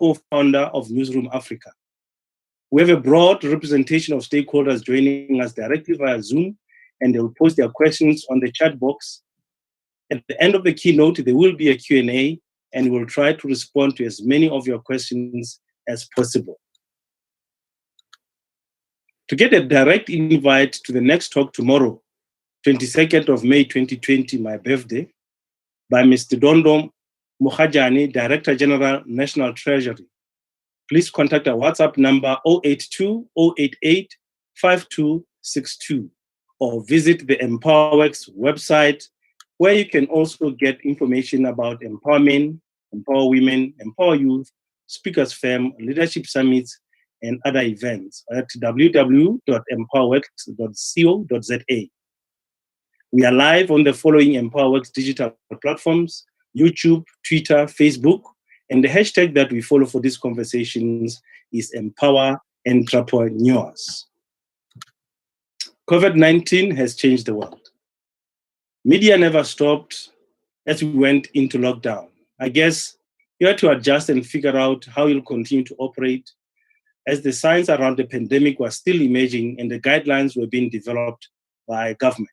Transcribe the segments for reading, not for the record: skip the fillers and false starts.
co-founder of Newsroom Africa. We have a broad representation of stakeholders joining us directly via Zoom, and they'll post their questions on the chat box. At the end of the keynote, there will be a Q&A, and we'll try to respond to as many of your questions as possible. To get a direct invite to the next talk tomorrow, 22nd of May 2020, my birthday, by Mr. Dondo Mukhajani, Director General, National Treasury, please contact our WhatsApp number 082-088-5262 or visit the EmpowerWorks website, where you can also get information about empowerment, empower women, empower youth, speakers firm, leadership summits, and other events at www.empowerworks.co.za. We are live on the following EmpowerWorks digital platforms: YouTube, Twitter, Facebook, and the hashtag that we follow for these conversations is Empower Entrepreneurs. COVID-19 has changed the world. Media never stopped as we went into lockdown. I guess you had to adjust and figure out how you'll continue to operate as the science around the pandemic was still emerging and the guidelines were being developed by government.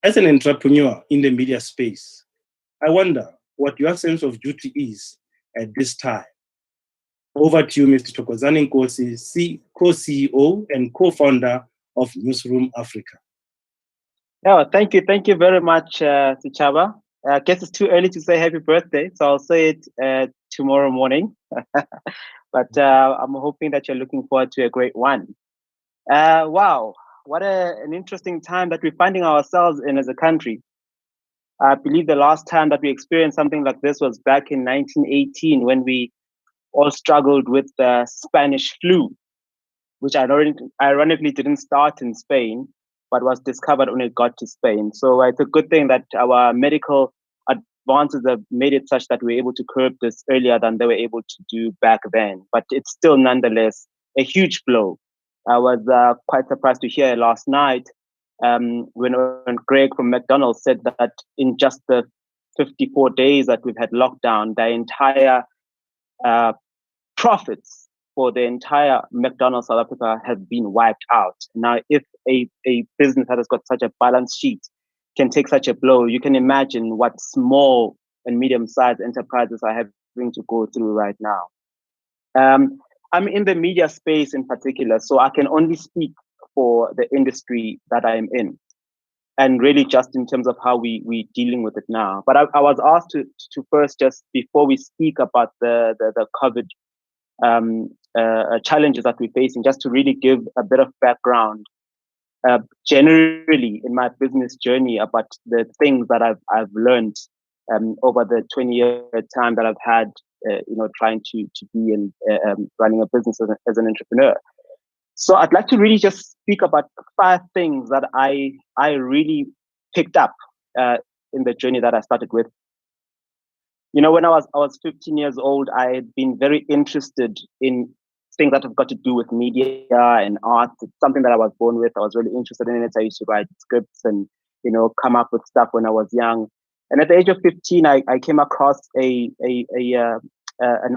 As an entrepreneur in the media space, I wonder what your sense of duty is at this time. Over to you, Mr. Thokozani Nkosi, co-CEO and co-founder of Newsroom Africa. Yeah, thank you very much, Sichaba. I guess it's too early to say happy birthday, so I'll say it tomorrow morning. But I'm hoping that you're looking forward to a great one. Wow, what an interesting time that we're finding ourselves in as a country. I believe the last time that we experienced something like this was back in 1918, when we all struggled with the Spanish flu, which ironically didn't start in Spain, but was discovered when it got to Spain. So it's a good thing that our medical advances have made it such that we're able to curb this earlier than they were able to do back then. But it's still nonetheless a huge blow. I was quite surprised to hear last night when Greg from McDonald's said that in just the 54 days that we've had lockdown, the entire profits for the entire McDonald's South Africa have been wiped out. Now, if a business that has got such a balance sheet can take such a blow, you can imagine what small and medium-sized enterprises are having to go through right now. I'm in the media space in particular, so I can only speak for the industry that I'm in, and really just in terms of how we're dealing with it now. But I was asked to first, just before we speak about the COVID challenges that we're facing, just to really give a bit of background generally in my business journey about the things that I've learned over the 20-year time that I've had, trying to be in running a business as an entrepreneur. So I'd like to really just speak about 5 things that I really picked up in the journey that I started with. When I was 15 years old, I had been very interested in things that have got to do with media and art. It's something that I was born with. I was really interested in it. I used to write scripts and come up with stuff when I was young. And at the age of 15, I came across an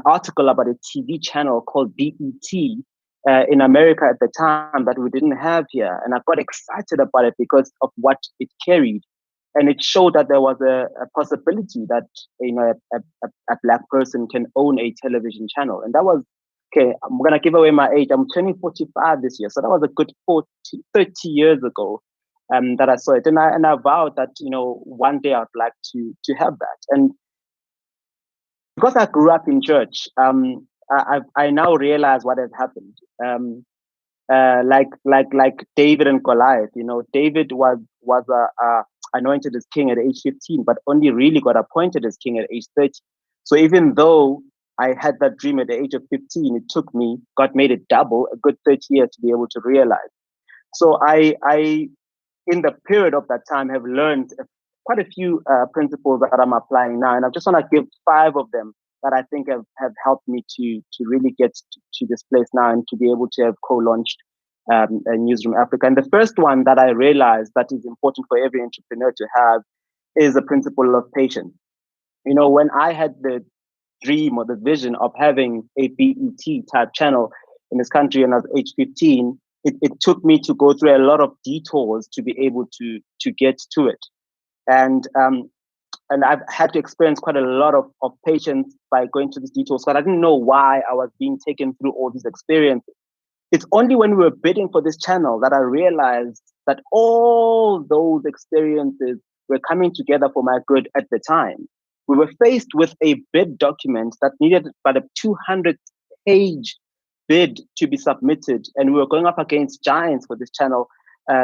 article about a TV channel called BET in America at the time that we didn't have here. And I got excited about it because of what it carried. And it showed that there was a possibility that a Black person can own a television channel. And that was, okay, I'm going to give away my age. I'm turning 45 this year. So that was a good 30 years ago that I saw it. And I vowed that, one day I'd like to have that. And because I grew up in church, I now realize what had happened. Like David and Goliath, David was anointed as king at age 15, but only really got appointed as king at age 30. So even though I had that dream at the age of 15, it took me, God made it double, a good 30 years to be able to realize. So I in the period of that time, have learned quite a few principles that I'm applying now. And I just want to give 5 of them that I think have helped me to really get to this place now and to be able to have co-launched Newsroom Africa. And the first one that I realized that is important for every entrepreneur to have is the principle of patience. When I had the dream or the vision of having a BET type channel in this country, and at age 15, it took me to go through a lot of detours to be able to get to it. And I've had to experience quite a lot of patience by going to these detours, because I didn't know why I was being taken through all these experiences. It's only when we were bidding for this channel that I realized that all those experiences were coming together for my good at the time. We were faced with a bid document that needed about a 200-page bid to be submitted, and we were going up against giants for this channel,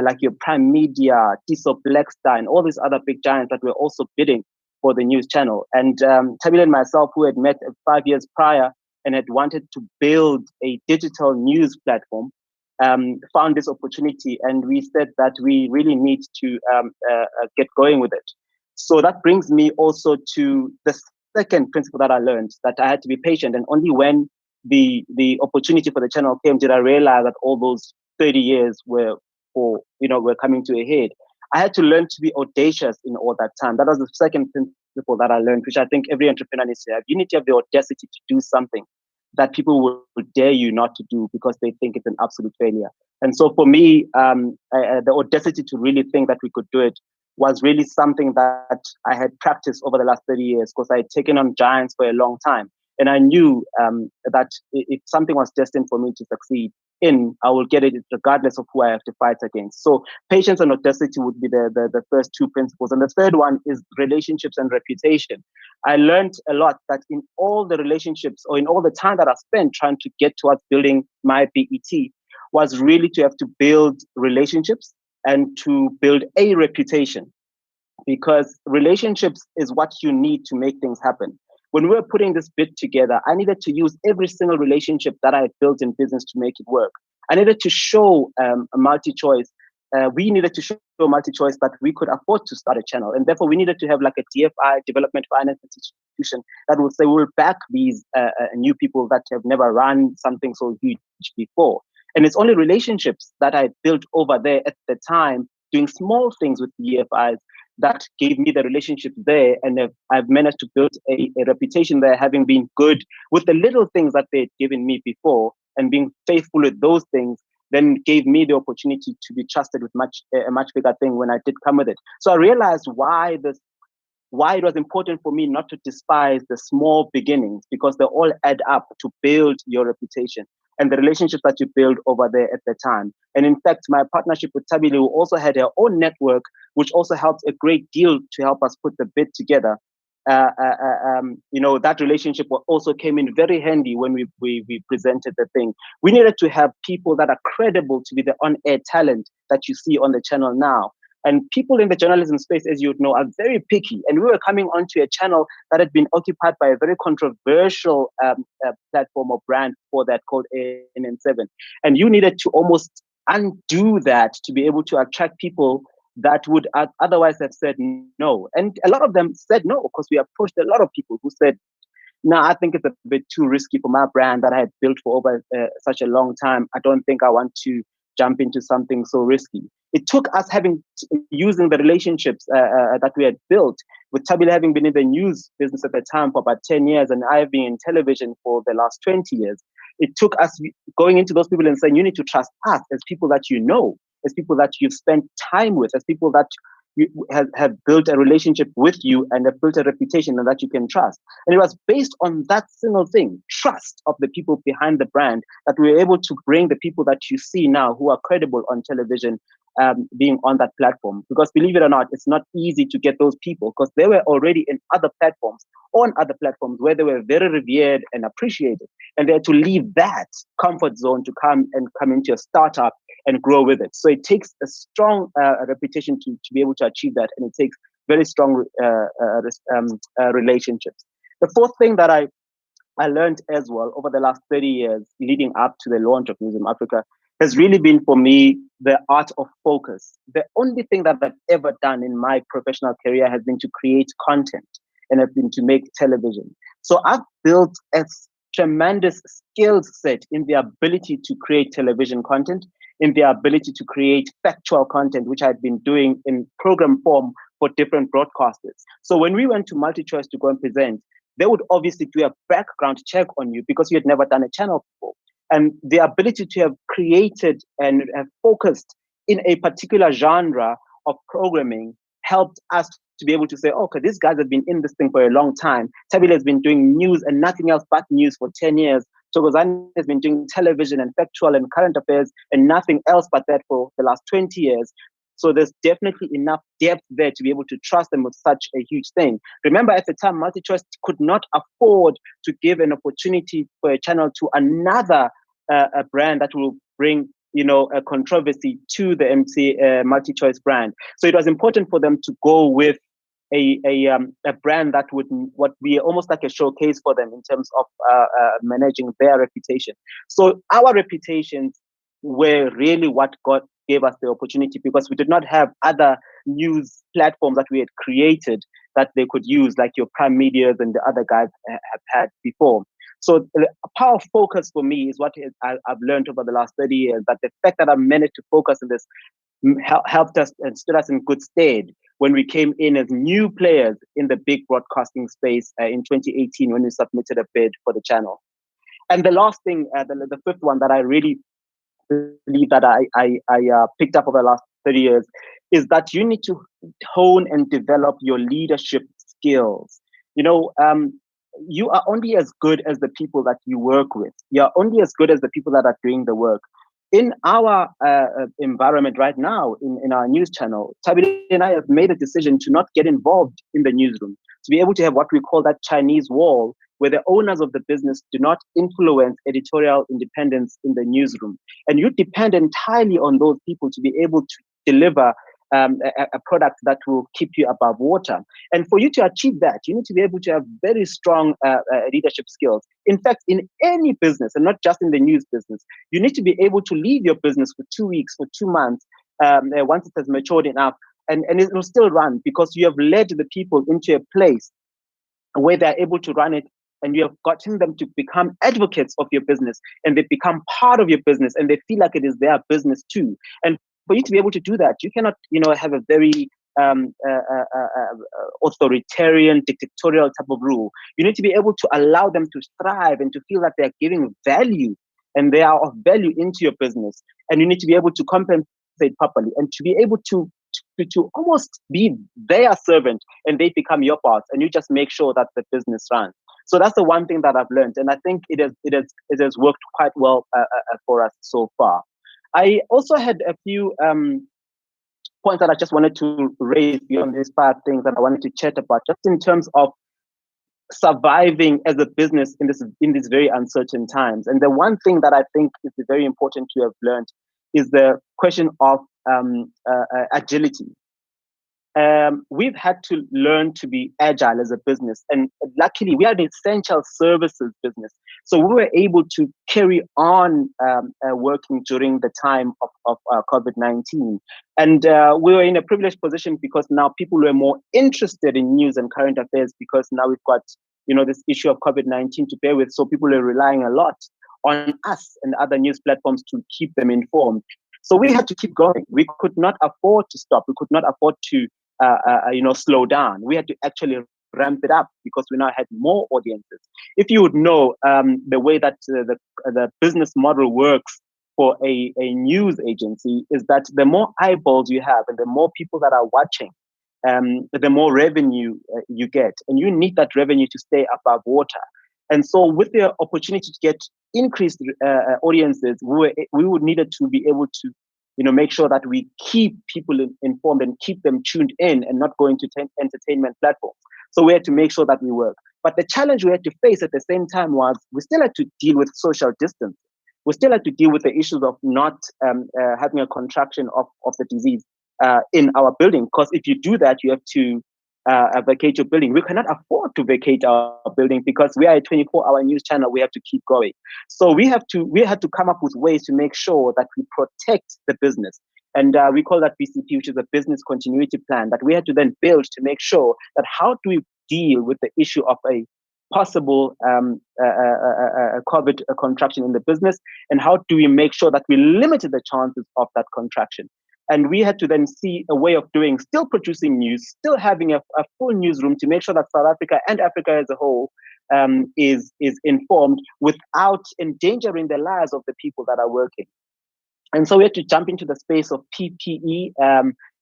like your Prime Media, Tiso Blackstar, and all these other big giants that were also bidding for the news channel. And Tabile and myself, who had met 5 years prior and had wanted to build a digital news platform, found this opportunity, and we said that we really need to get going with it. So that brings me also to the second principle that I learned, that I had to be patient, and only when the opportunity for the channel came did I realize that all those 30 years were coming to a head. I had to learn to be audacious in all that time. That was the second principle that I learned, which I think every entrepreneur needs to have. You need to have the audacity to do something that people will dare you not to do because they think it's an absolute failure. And so for me, the audacity to really think that we could do it was really something that I had practiced over the last 30 years, because I had taken on giants for a long time. And I knew that if something was destined for me to succeed in, I will get it regardless of who I have to fight against. So patience and audacity would be the first two principles. And the third one is relationships and reputation. I learned a lot that in all the relationships, or in all the time that I spent trying to get towards building my BET, was really to have to build relationships and to build a reputation, because relationships is what you need to make things happen. When we were putting this bid together, I needed to use every single relationship that I had built in business to make it work. I needed to show a multi-choice. We needed to show multi-choice that we could afford to start a channel. And therefore, we needed to have like a DFI, Development Finance Institution, that would say, we'll back these new people that have never run something so huge before. And it's only relationships that I built over there at the time, doing small things with DFIs, that gave me the relationship there, and I've managed to build a reputation there, having been good with the little things that they'd given me before, and being faithful with those things then gave me the opportunity to be trusted with a much bigger thing when I did come with it. So I realized why it was important for me not to despise the small beginnings, because they all add up to build your reputation and the relationships that you build over there at the time. And in fact, my partnership with Tabile, who also had her own network, which also helped a great deal to help us put the bid together. That relationship also came in very handy when we presented the thing. We needed to have people that are credible to be the on-air talent that you see on the channel now. And people in the journalism space, as you would know, are very picky. And we were coming onto a channel that had been occupied by a very controversial platform or brand for that called NN7. And you needed to almost undo that to be able to attract people that would otherwise have said no. And a lot of them said no, because we approached a lot of people who said, no, I think it's a bit too risky for my brand that I had built for over such a long time. I don't think I want to jump into something so risky. It took us using the relationships that we had built, with Tabile having been in the news business at the time for about 10 years, and I have been in television for the last 20 years. It took us going into those people and saying, you need to trust us as people that you know, as people that you've spent time with, as people that you have built a relationship with you and have built a reputation and that you can trust. And it was based on that single thing, trust of the people behind the brand, that we were able to bring the people that you see now who are credible on television being on that platform. Because believe it or not, it's not easy to get those people, because they were already in other platforms, on other platforms where they were very revered and appreciated. And they had to leave that comfort zone to come into a startup and grow with it. So it takes a strong reputation to be able to achieve that. And it takes very strong relationships. The fourth thing that I learned as well over the last 30 years leading up to the launch of Newsroom Africa has really been, for me, the art of focus. The only thing that I've ever done in my professional career has been to create content and have been to make television. So I've built a tremendous skill set in the ability to create television content, in the ability to create factual content, which I've been doing in program form for different broadcasters. So when we went to MultiChoice to go and present, they would obviously do a background check on you because you had never done a channel before. And the ability to have created and have focused in a particular genre of programming helped us to be able to say, okay, these guys have been in this thing for a long time. Tabile has been doing news and nothing else but news for 10 years. Thokozani has been doing television and factual and current affairs and nothing else but that for the last 20 years. So there's definitely enough depth there to be able to trust them with such a huge thing. Remember, at the time, MultiChoice could not afford to give an opportunity for a channel to another a brand that will bring, a controversy to the MultiChoice brand. So it was important for them to go with a brand that would be almost like a showcase for them in terms of managing their reputation. So our reputations were really what gave us the opportunity, because we did not have other news platforms that we had created that they could use, like your Prime Medias and the other guys have had before. So a power focus for me is what I've learned over the last 30 years, that the fact that I managed to focus on this helped us and stood us in good stead when we came in as new players in the big broadcasting space in 2018 when we submitted a bid for the channel. And the last thing, the fifth one that I really believe that I picked up over the last 30 years is that you need to hone and develop your leadership skills. You are only as good as the people that you work with. You're only as good as the people that are doing the work. In our environment right now, in our news channel, Tabile and I have made a decision to not get involved in the newsroom, to be able to have what we call that Chinese wall, where the owners of the business do not influence editorial independence in the newsroom. And you depend entirely on those people to be able to deliver a product that will keep you above water. And for you to achieve that, you need to be able to have very strong leadership skills. In fact, in any business, and not just in the news business, you need to be able to leave your business for 2 weeks, for 2 months, once it has matured enough, and it will still run, because you have led the people into a place where they're able to run it, and you have gotten them to become advocates of your business, and they become part of your business, and they feel like it is their business too. And for you to be able to do that, you cannot, have a very authoritarian, dictatorial type of rule. You need to be able to allow them to thrive and to feel that they're giving value and they are of value into your business. And you need to be able to compensate properly and to be able to almost be their servant, and they become your boss, and you just make sure that the business runs. So that's the one thing that I've learned, and I think it has worked quite well for us so far. I also had a few points that I just wanted to raise beyond these 5 things that I wanted to chat about, just in terms of surviving as a business in these very uncertain times. And the one thing that I think is very important to have learned is the question of agility. We've had to learn to be agile as a business, and luckily we are an essential services business, so we were able to carry on working during the time of COVID-19, and we were in a privileged position because now people were more interested in news and current affairs, because now we've got this issue of COVID-19 to bear with, so people are relying a lot on us and other news platforms to keep them informed. So we had to keep going. We could not afford to stop. We could not afford to slow down. We had to actually ramp it up because we now had more audiences. If you would know the way that the business model works for a news agency is that the more eyeballs you have and the more people that are watching, the more revenue you get. And you need that revenue to stay above water. And so with the opportunity to get increased audiences, we would needed to be able to make sure that we keep people informed and keep them tuned in and not going to entertainment platforms. So we had to make sure that we work. But the challenge we had to face at the same time was we still had to deal with social distance. We still had to deal with the issues of not having a contraction of the disease in our building. Because if you do that, you have to vacate your building. We cannot afford to vacate our building because we are a 24-hour news channel. We have to keep going. So we had to come up with ways to make sure that we protect the business. And we call that BCP, which is a business continuity plan, that we had to then build to make sure that how do we deal with the issue of a possible COVID contraction in the business, and how do we make sure that we limited the chances of that contraction. And we had to then see a way of doing, still producing news, still having a full newsroom to make sure that South Africa and Africa as a whole is informed without endangering the lives of the people that are working. And so we had to jump into the space of PPE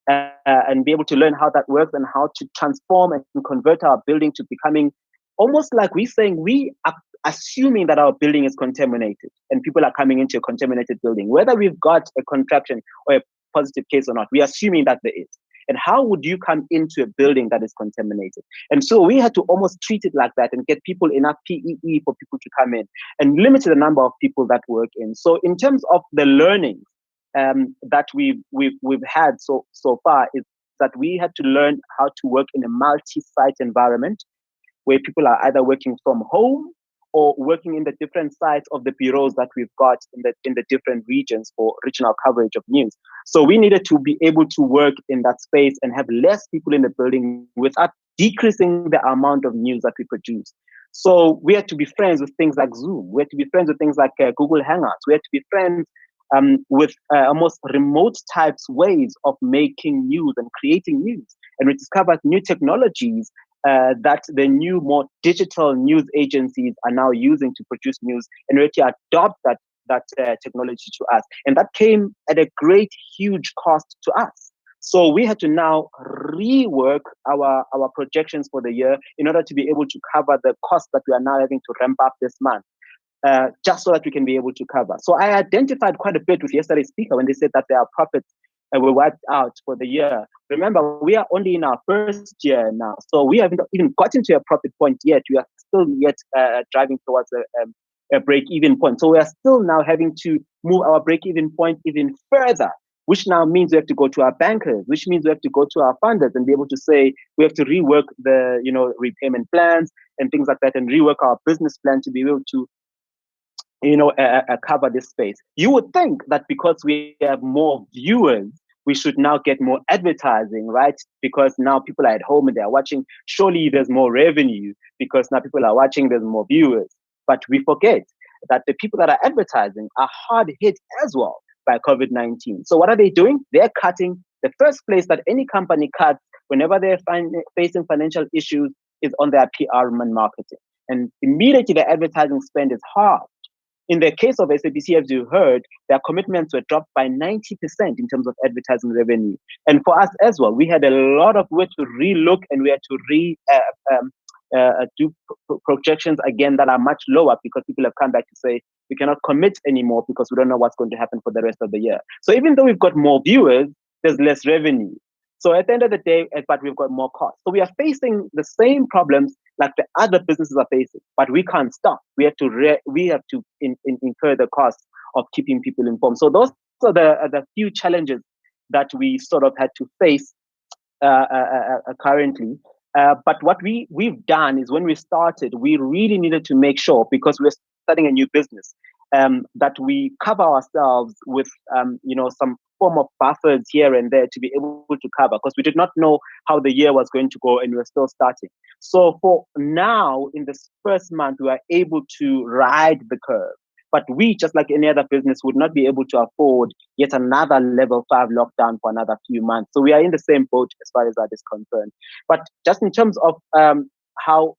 and be able to learn how that works and how to transform and convert our building to becoming almost like we're saying we are assuming that our building is contaminated and people are coming into a contaminated building, whether we've got a contraction or a positive case or not, we're assuming that there is. And how would you come into a building that is contaminated? And so we had to almost treat it like that and get people enough PEE for people to come in and limit the number of people that work in. So in terms of the learnings that we've had so far is that we had to learn how to work in a multi-site environment where people are either working from home or working in the different sites of the bureaus that we've got in the different regions for regional coverage of news. So we needed to be able to work in that space and have less people in the building without decreasing the amount of news that we produce. So we had to be friends with things like Zoom. We had to be friends with things like Google Hangouts. We had to be friends with almost remote types ways of making news and creating news. And we discovered new technologies that the new, more digital news agencies are now using to produce news, and we had to adopt that technology to us. And that came at a great, huge cost to us. So we had to now rework our projections for the year in order to be able to cover the cost that we are now having to ramp up this month. Just so that we can be able to cover. So I identified quite a bit with yesterday's speaker when they said that their profits were wiped out for the year. Remember, we are only in our first year now, so we haven't even gotten to a profit point yet. We are still yet driving towards a break-even point. So we are still now having to move our break-even point even further, which now means we have to go to our bankers, which means we have to go to our funders and be able to say we have to rework the repayment plans and things like that, and rework our business plan to be able to cover this space. You would think that because we have more viewers, we should now get more advertising, right? Because now people are at home and they're watching. Surely there's more revenue because now people are watching, there's more viewers. But we forget that the people that are advertising are hard hit as well by COVID-19. So what are they doing? They're cutting. The first place that any company cuts whenever they're facing financial issues is on their PR and marketing. And immediately the advertising spend is halved. In the case of SABC, as you heard, their commitments were dropped by 90% in terms of advertising revenue. And for us as well, we had a lot of work to relook, and we had to do projections again that are much lower because people have come back to say we cannot commit anymore because we don't know what's going to happen for the rest of the year. So even though we've got more viewers, there's less revenue. So at the end of the day, but we've got more costs. So we are facing the same problems like the other businesses are facing, but we can't stop. We have to incur the costs of keeping people informed. So those are the few challenges that we sort of had to face currently. But what we've done is when we started, we really needed to make sure, because we're starting a new business, that we cover ourselves with some form of buffers here and there to be able to cover, because we did not know how the year was going to go and we were still starting. So for now, in this first month, we are able to ride the curve. But we, just like any other business, would not be able to afford yet another level 5 lockdown for another few months. So we are in the same boat as far as that is concerned. But just in terms of how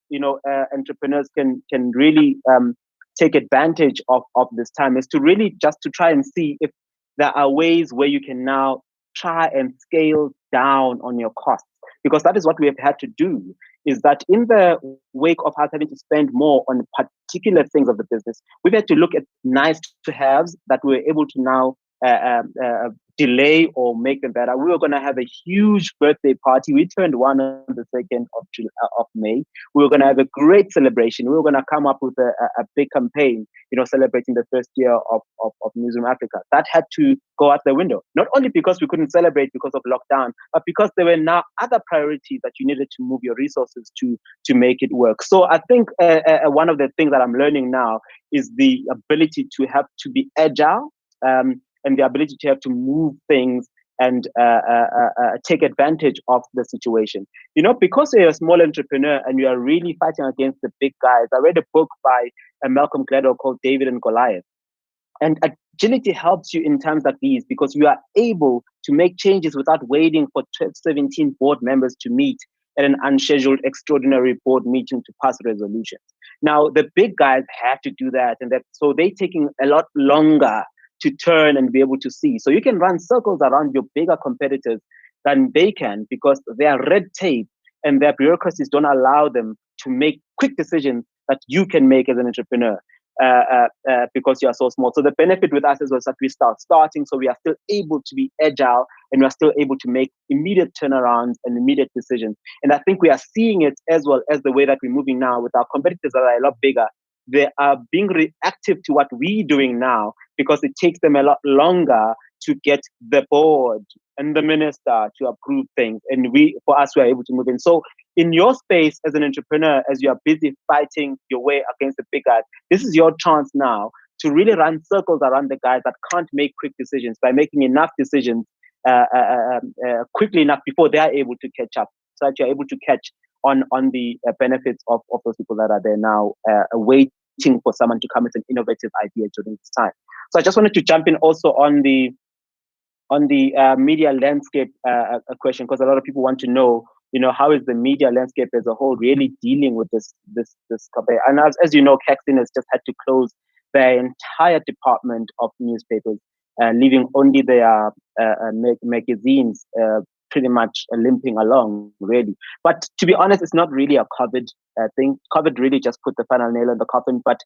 entrepreneurs can really take advantage of this time, is to really just to try and see if there are ways where you can now try and scale down on your costs. Because that is what we have had to do, is that in the wake of us having to spend more on particular things of the business, we've had to look at nice to haves that we're able to now delay or make them better. We were going to have a huge birthday party. We turned one on the 2nd of May. We were going to have a great celebration. We were going to come up with a big campaign, celebrating the first year of Newsroom Africa. That had to go out the window, not only because we couldn't celebrate because of lockdown, but because there were now other priorities that you needed to move your resources to make it work. So I think one of the things that I'm learning now is the ability to have to be agile, and the ability to have to move things and take advantage of the situation. Because you're a small entrepreneur and you are really fighting against the big guys. I read a book by Malcolm Gladwell called David and Goliath. And agility helps you in times like these because you are able to make changes without waiting for 17 board members to meet at an unscheduled extraordinary board meeting to pass resolutions. Now, the big guys have to do that, and so they're taking a lot longer to turn and be able to see. So you can run circles around your bigger competitors than they can because their red tape and their bureaucracies don't allow them to make quick decisions that you can make as an entrepreneur. Because you are so small. So the benefit with us is that we starting, so we are still able to be agile and we are still able to make immediate turnarounds and immediate decisions. And I think we are seeing it as well as the way that we're moving now with our competitors that are a lot bigger. They are being reactive to what we're doing now because it takes them a lot longer to get the board and the minister to approve things. And for us, we are able to move in. So in your space as an entrepreneur, as you are busy fighting your way against the big guys, this is your chance now to really run circles around the guys that can't make quick decisions by making enough decisions quickly enough before they are able to catch up, so that you're able to catch on the benefits of those people that are there now, waiting for someone to come with an innovative idea during this time. So I just wanted to jump in also on the media landscape question, because a lot of people want to know, how is the media landscape as a whole really dealing with this topic? And as you know, Caxton has just had to close their entire department of newspapers, leaving only their magazines pretty much limping along, really. But to be honest, it's not really a COVID thing. COVID really just put the final nail in the coffin. But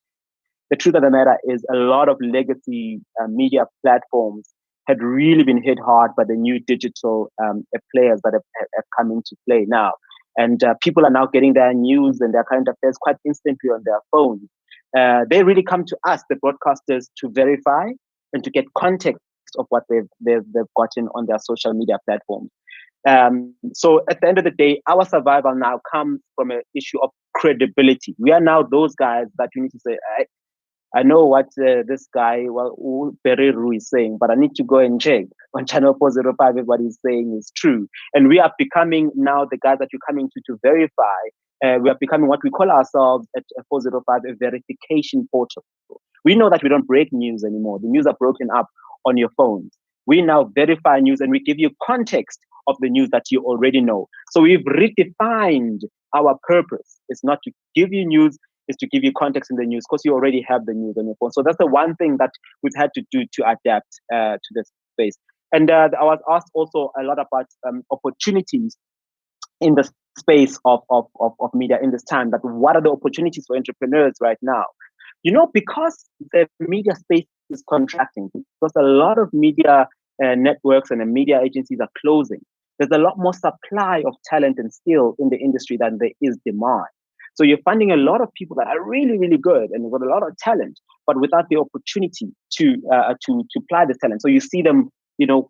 the truth of the matter is a lot of legacy media platforms had really been hit hard by the new digital players that have come into play now. And people are now getting their news and their current affairs quite instantly on their phones. They really come to us, the broadcasters, to verify and to get context of what they've gotten on their social media platforms. So at the end of the day, our survival now comes from an issue of credibility. We are now those guys that you need to say, I know what this guy, Pereru, is saying, but I need to go and check on Channel 405 if what he's saying is true. And we are becoming now the guys that you're coming to verify. We are becoming what we call ourselves at 405, a verification portal. We know that we don't break news anymore. The news are broken up on your phones. We now verify news and we give you context of the news that you already know. So we've redefined our purpose. It's not to give you news, is to give you context in the news because you already have the news on your phone. So that's the one thing that we've had to do to adapt to this space. And I was asked also a lot about opportunities in the space of media in this time. That what are the opportunities for entrepreneurs right now? Because the media space is contracting, because a lot of media networks and the media agencies are closing, there's a lot more supply of talent and skill in the industry than there is demand. So you're finding a lot of people that are really, really good and with a lot of talent, but without the opportunity to apply the talent. So you see them,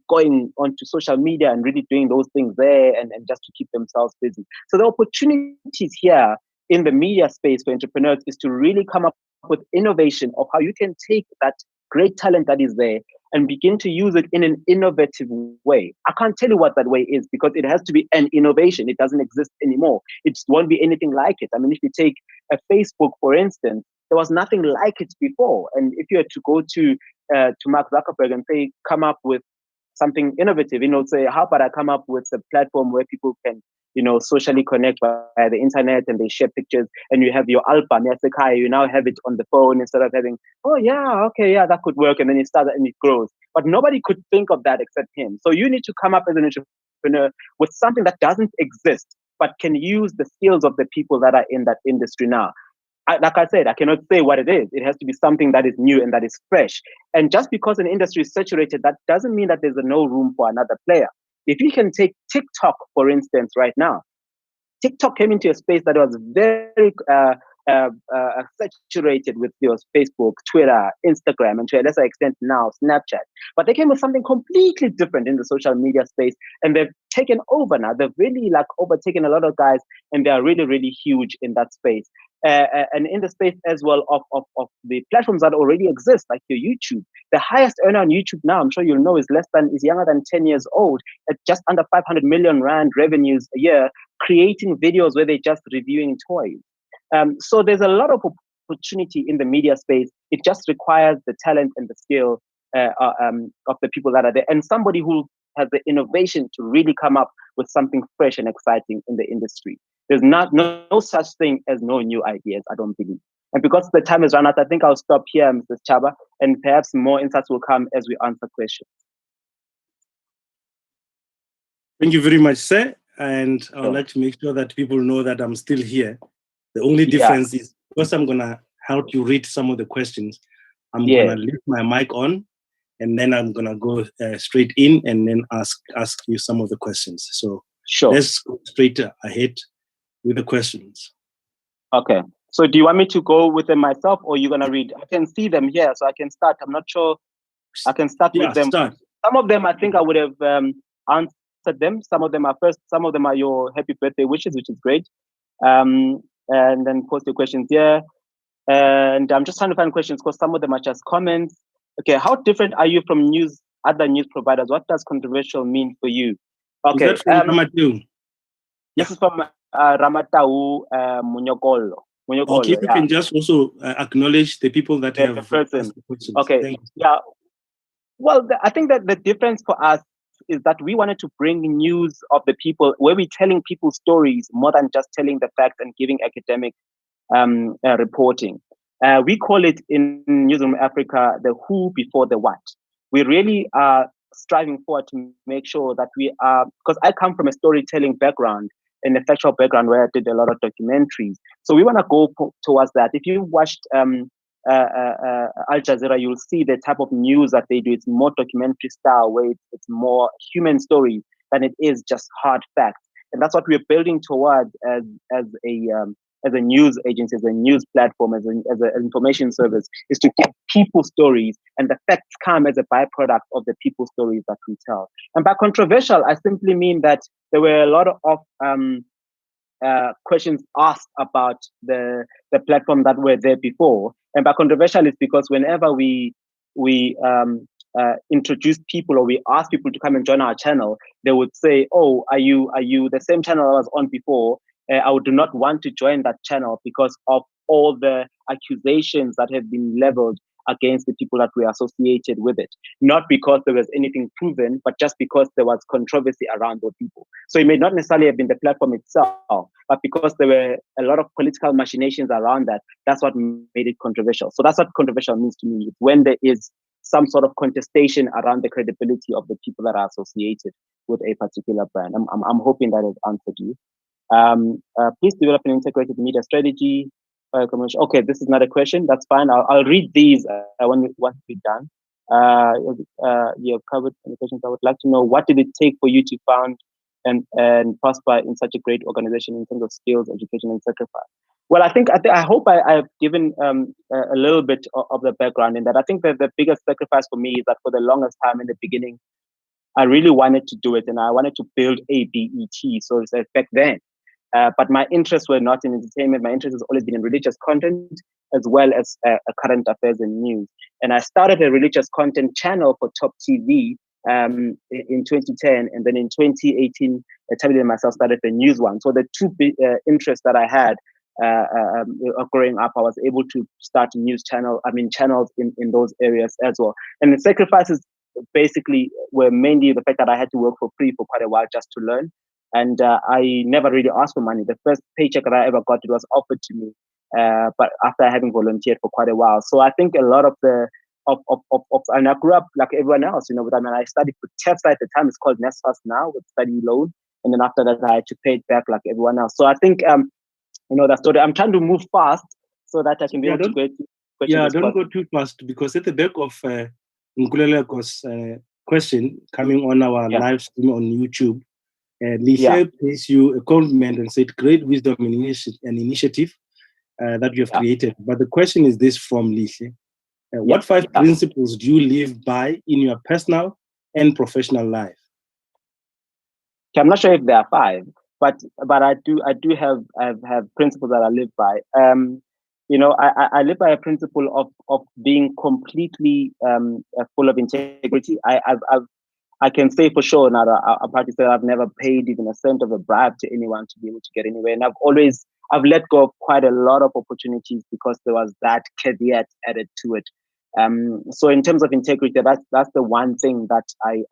going onto social media and really doing those things there and just to keep themselves busy. So the opportunities here in the media space for entrepreneurs is to really come up with innovation of how you can take that great talent that is there and begin to use it in an innovative way. I can't tell you what that way is because it has to be an innovation. It doesn't exist anymore. It won't be anything like it. I mean, if you take a Facebook, for instance, there was nothing like it before. And if you had to go to Mark Zuckerberg and say, come up with something innovative, say, how about I come up with a platform where people can socially connect via the internet and they share pictures and you have your album, you now have it on the phone instead of having, that could work. And then it starts and it grows. But nobody could think of that except him. So you need to come up as an entrepreneur with something that doesn't exist, but can use the skills of the people that are in that industry now. Like I said, I cannot say what it is. It has to be something that is new and that is fresh. And just because an industry is saturated, that doesn't mean that there's no room for another player. If you can take TikTok, for instance, right now, TikTok came into a space that was very saturated with Facebook, Twitter, Instagram, and to a lesser extent now Snapchat. But they came with something completely different in the social media space, and they've taken over now. They've really overtaken a lot of guys, and they are really, really huge in that space. And in the space as well of the platforms that already exist, like your YouTube. The highest earner on YouTube now, I'm sure you'll know, is younger than 10 years old, at just under 500 million rand revenues a year, creating videos where they're just reviewing toys. So there's a lot of opportunity in the media space. It just requires the talent and the skill of the people that are there, and somebody who has the innovation to really come up with something fresh and exciting in the industry. There's no such thing as no new ideas, I don't believe. And because the time is run out, I think I'll stop here, Mr. Chaba, and perhaps more insights will come as we answer questions. Thank you very much, sir. And I would like to make sure that people know that I'm still here. The only difference is, first I'm going to help you read some of the questions. I'm going to leave my mic on, and then I'm going to go straight in and then ask you some of the questions. So let's go straight ahead with the questions. Okay. So do you want me to go with them myself, or you're going to read? I can see them here, so I can start. I'm not sure. I can start with them. Start. Some of them I think I would have answered them. Some of them are first. Some of them are your happy birthday wishes, which is great. And then post your questions here. And I'm just trying to find questions because some of them are just comments. Okay, how different are you from other news providers? What does controversial mean for you? Okay, is that from Ramatau? This is from Ramatau Munyokolo. Okay, you can just also acknowledge the people that have asked the questions. Okay, Well, I think that the difference for us is that we wanted to bring news of the people, where we're telling people stories more than just telling the facts and giving academic reporting. We call it in Newsroom Africa the who before the what. We really are striving forward to make sure that we are, because I come from a storytelling background and a factual background where I did a lot of documentaries. So we want to go towards that. If you watched Al Jazeera, you'll see the type of news that they do. It's more documentary style, where it's more human stories than it is just hard facts. And that's what we're building towards as a news agency, as a news platform, as an information service, is to give people stories, and the facts come as a byproduct of the people stories that we tell. And by controversial, I simply mean that there were a lot of questions asked about the platform that were there before. And by controversial is because whenever we introduce people, or we ask people to come and join our channel, they would say, "Oh, are you the same channel I was on before? I do not want to join that channel because of all the accusations that have been leveled against the people that were associated with it. Not because there was anything proven, but just because there was controversy around those people. So it may not necessarily have been the platform itself, but because there were a lot of political machinations around that, that's what made it controversial. So that's what controversial means to me. It's when there is some sort of contestation around the credibility of the people that are associated with a particular brand. I'm hoping that has answered you. Please develop an integrated media strategy. Okay, this is not a question. That's fine. I'll read these once we're done. You have covered any questions. I would like to know, what did it take for you to found and prosper in such a great organization in terms of skills, education, and sacrifice? Well, I hope I've given a little bit of the background in that. I think that the biggest sacrifice for me is that for the longest time in the beginning, I really wanted to do it, and I wanted to build a BET. So it's back then. But my interests were not in entertainment. My interest has always been in religious content, as well as current affairs and news. And I started a religious content channel for Top TV in 2010. And then in 2018, Tabitha and myself started the news one. So the two interests that I had growing up, I was able to start a news channel, channels in those areas as well. And the sacrifices basically were mainly the fact that I had to work for free for quite a while just to learn. And I never really asked for money. The first paycheck that I ever got, it was offered to me, but after having volunteered for quite a while. So I think a lot of and I grew up like everyone else, I studied for TEFSA at the time. It's called NSFAS now, with study loan. And then after that, I had to pay it back like everyone else. So I think, that story. I'm trying to move fast so that I can be able to go to questions. Yeah, don't go too fast, because at the back of Nkuleleko's question coming on our live stream on YouTube, Lihle pays you a compliment and said, great wisdom and initiative that you have created. But the question is this from Lihle. What 5 principles do you live by in your personal and professional life? Okay, I'm not sure if there are 5, but I do have principles that I live by. I live by a principle of being completely full of integrity. I can say for sure now, I'm proud to say I've never paid even a cent of a bribe to anyone to be able to get anywhere. And I've let go of quite a lot of opportunities because there was that caveat added to it. So in terms of integrity, that's the one thing that I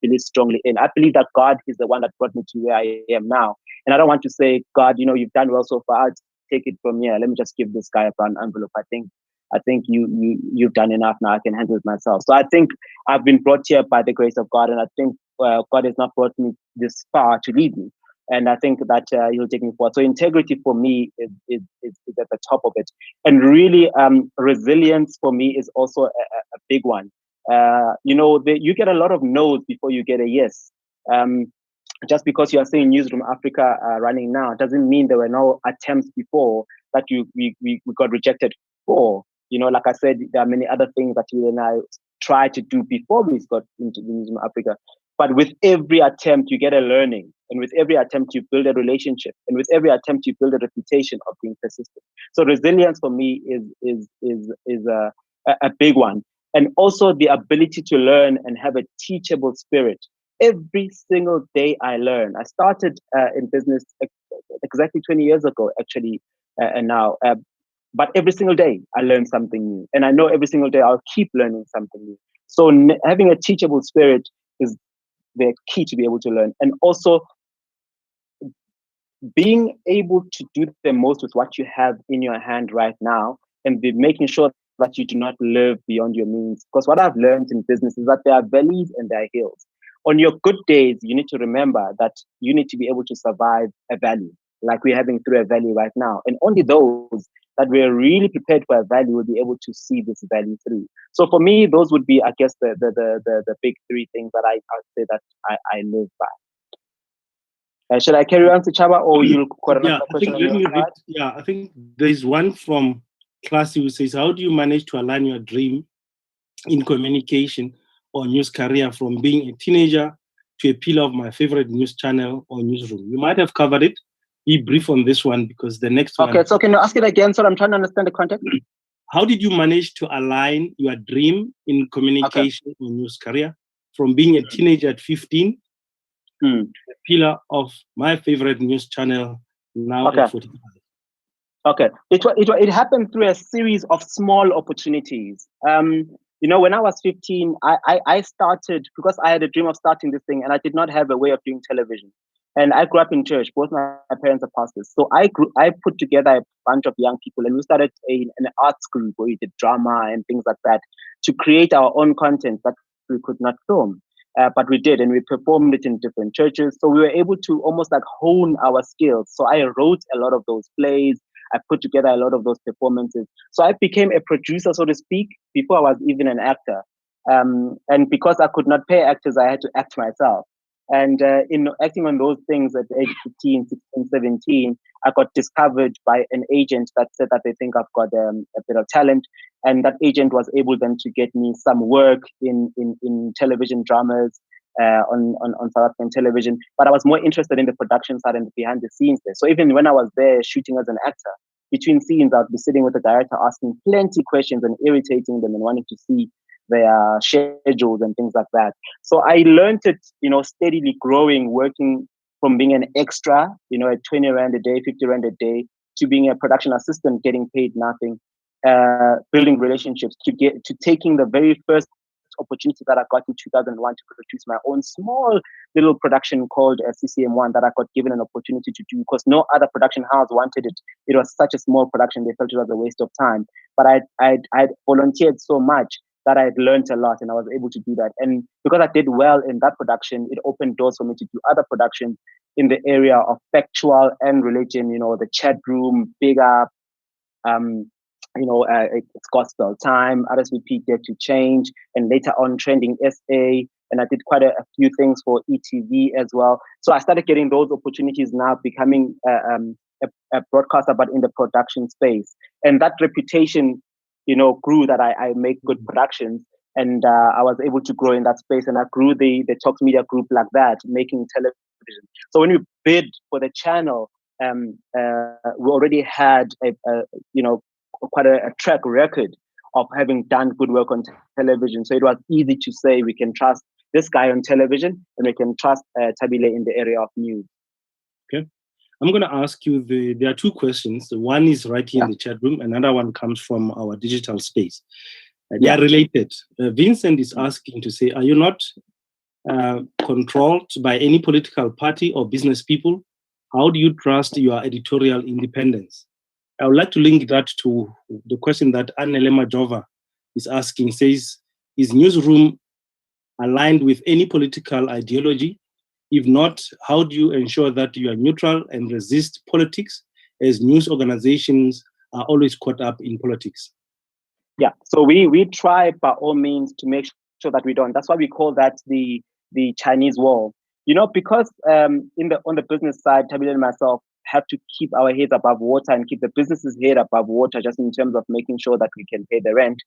believe strongly in. I believe that God is the one that brought me to where I am now. And I don't want to say, God, you've done well so far. I'll take it from here. Let me just give this guy a brown envelope. I think you've done enough now. I can handle it myself. So I think I've been brought here by the grace of God, and I think God has not brought me this far to leave me. And I think that he'll take me forward. So integrity for me is at the top of it. And really, resilience for me is also a big one. You get a lot of no's before you get a yes. Just because you are saying Newsroom Africa running now doesn't mean there were no attempts before that we got rejected for. Like I said, there are many other things that you and I tried to do before we got into Newsroom Africa. But with every attempt, you get a learning. And with every attempt, you build a relationship. And with every attempt, you build a reputation of being persistent. So resilience for me is a big one. And also the ability to learn and have a teachable spirit. Every single day I learn. I started in business exactly 20 years ago, actually, and now. But every single day I learn something new. And I know every single day I'll keep learning something new. So having a teachable spirit is the key to be able to learn. And also being able to do the most with what you have in your hand right now, and making sure that you do not live beyond your means. Because what I've learned in business is that there are valleys and there are hills. On your good days, you need to remember that you need to be able to survive a valley, like we're having through a valley right now. And only those that we're really prepared for a valley will be able to see this valley through. So for me, those would be, I guess, the big three things that I'd say that I live by. Should I carry on to Chaba, or you'll quote another question? I think there is one from Classy who says, how do you manage to align your dream in communication or news career from being a teenager to a pillar of my favorite news channel or newsroom? You might have covered it. Be brief on this one because the next one. Okay, so can you ask it again? So I'm trying to understand the context. How did you manage to align your dream in communication or news career from being a teenager at 15 a pillar of my favorite news channel now at 45? Okay, it happened through a series of small opportunities. When I was 15, I started, because I had a dream of starting this thing, and I did not have a way of doing television. And I grew up in church. Both my parents are pastors. So I put together a bunch of young people, and we started an arts group where we did drama and things like that to create our own content that we could not film. But we did, and we performed it in different churches. So we were able to almost like hone our skills. So I wrote a lot of those plays. I put together a lot of those performances. So I became a producer, so to speak, before I was even an actor. And because I could not pay actors, I had to act myself. And in acting on those things at age 15, 16, 17, I got discovered by an agent that said that they think I've got a bit of talent. And that agent was able then to get me some work in television dramas on South African television. But I was more interested in the production side and behind the scenes there. So even when I was there shooting as an actor, between scenes, I'd be sitting with the director asking plenty questions and irritating them and wanting to see their schedules and things like that. So I learned it, steadily growing, working from being an extra, at 20 Rand a day, 50 Rand a day, to being a production assistant, getting paid nothing, building relationships, to taking the very first opportunity that I got in 2001 to produce my own small little production called CCM1 that I got given an opportunity to do because no other production house wanted it. It was such a small production, they felt it was a waste of time. But I'd volunteered so much that I had learned a lot and I was able to do that. And because I did well in that production, it opened doors for me to do other productions in the area of factual and religion, the chat room, Big Up, it's Gospel Time, RSVP Dare to Change, and later on Trending SA. And I did quite a few things for ETV as well. So I started getting those opportunities now, becoming a broadcaster, but in the production space. And that reputation, grew that I make good productions. And I was able to grow in that space. And I grew the Talks Media Group like that, making television. So when we bid for the channel, we already had quite a track record of having done good work on television. So it was easy to say we can trust this guy on television and we can trust Tabile in the area of news. Okay. I'm going to ask you, there are two questions. One is right here in the chat room. Another one comes from our digital space. They are related. Vincent is asking to say, are you not controlled by any political party or business people? How do you trust your editorial independence? I would like to link that to the question that Annele Majova is asking, says, is newsroom aligned with any political ideology? If not, how do you ensure that you are neutral and resist politics, as news organizations are always caught up in politics? Yeah, so we try by all means to make sure that we don't. That's why we call that the Chinese wall. You know, because on the business side, Tabile and myself have to keep our heads above water and keep the business's head above water, just in terms of making sure that we can pay the rent.